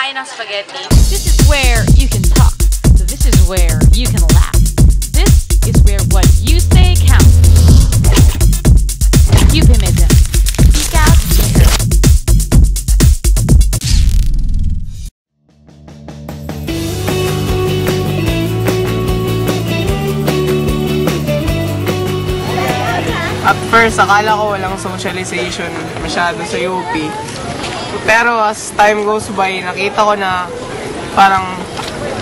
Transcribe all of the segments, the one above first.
kumakain ng spaghetti. This is where you can talk. This is where you can laugh. This is where what you say counts. Euphemism. Speak out, be heard. At first, akala ko walang socialization masyado sa UP. Pero as time goes by, nakita ko na parang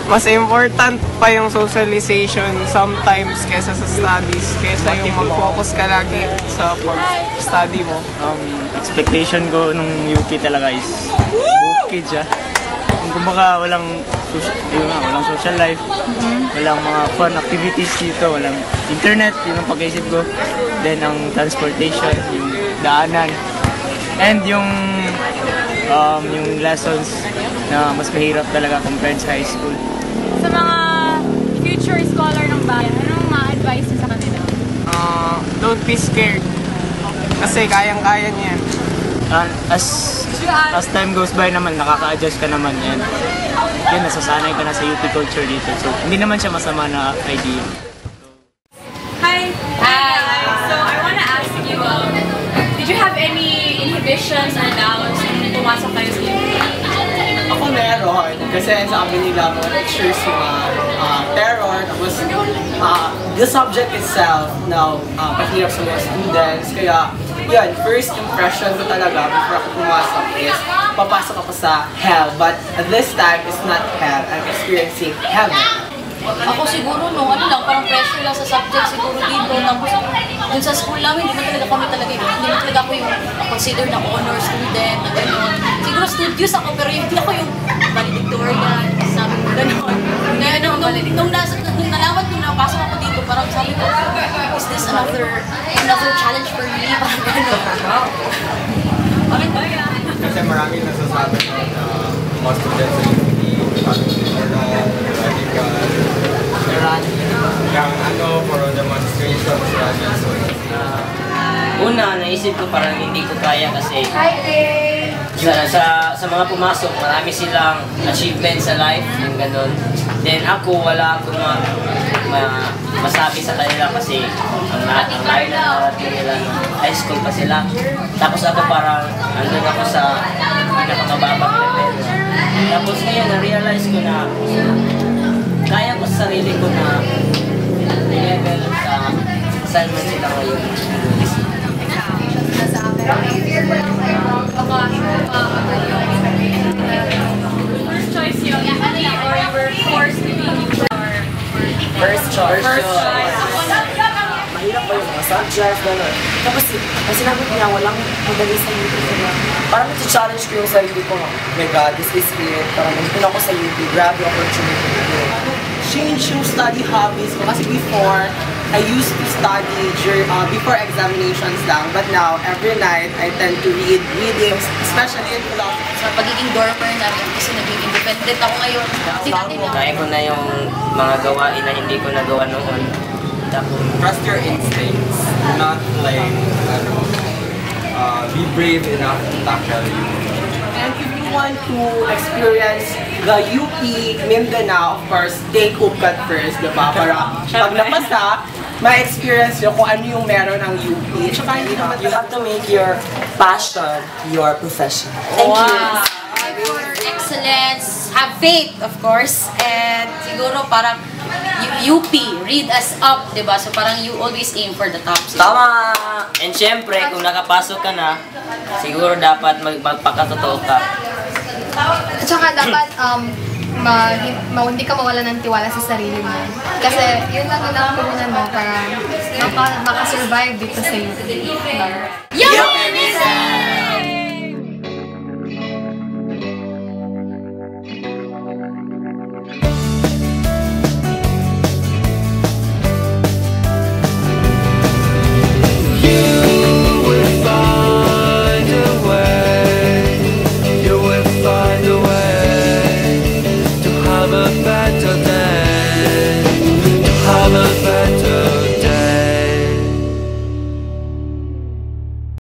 mas important pa yung socialization sometimes kesa sa studies, kesa yung mag-focus ka lagi sa pag-study mo. Expectation ko nung UP talaga is bukid siya. Kumbaga walang social life, walang mga fun activities dito, walang internet, yun ang pag-isip ko. Then ang transportation, yung daanan, and yung lessons na mas mahirap talaga compared sa high school. Sa mga future scholar ng bayan, anong ma-advise sa kanila? Don't be scared. Kasi kayang-kaya niyan. As time goes by naman, nakaka-adjust ka naman yan. Yun, nasasanay ka na sa UP culture dito. So, hindi naman siya masama na idea. Hi! So, I wanna ask you, did you have any inhibitions or doubts nung pumasok kayo sa UP? Ako meron, kasi sa amin nila mga lectures mga terror, tapos the subject itself now pahirap sa mga students, kaya yun, first impression ko talaga before ako pumasok is papasok ako sa hell, but this time it's not hell, I'm experiencing heaven. Ako siguro parang pressure lang sa subject siguro dito, tapos dun sa school namin, hindi naman talaga ako yung consider na honor student, na gano'n. Siguro studious ako, pero hindi ako yung valedictorian, sabi ko gano'n. Kaya nung nalaman ko na napasok ako dito, parang sabi ko, is this another challenge for me? Parang gano'n. Bakit ba yan? Kasi maraming nasasabi na mga students sa UP, for demonstrations, Una, naisip ko parang hindi ko kaya kasi sa mga pumasok, marami silang achievements sa life, yung ganun. Then ako, wala akong masabi sa kanila kasi ang layo na narating nila high school pa sila. Tapos ako parang andun ako sa pinakamababang level. Tapos ngayon, na-realize ko na kaya ko sa sarili ko na level sa assignment nila ngayon. First choice yung UP or you were forced to be First choice. Mahirap pa yung mga subjects, gano'n. Tapos, sinabi ko niya, walang madali sa UP. Parang nag-challenge ko yung sarili ko, oh my God, this is it. Parang nandito ako sa UP, grab the opportunity. Change yung study hobbies ko. Kasi before, I used to study before examinations lang. But now, every night, I tend to read readings, especially in philosophy. Sa pagiging dormer namin, kasi naging independent ako ngayon. Kaya ko na yung mga gawain na hindi ko nagawa noon. Trust your instincts, not like, be brave enough to tackle you. And if you want to experience the UP Mindanao, of course, take UPCAT first, diba? Para pag napasa, ma-experience nyo kung ano yung meron ng UP. Tsaka hindi naman You have to make your passion your profession. Thank you. Strive for excellence, have faith, of course, and siguro parang UP, read us up, diba? So parang you always aim for the top. Tama! And syempre, kung nakapasok ka na, siguro dapat magpakatotoo ka. At saka dapat hindi ka mawala ng tiwala sa sarili mo. Kasi yun lang ang puhunan mo para makasurvive dito sa UP. UP!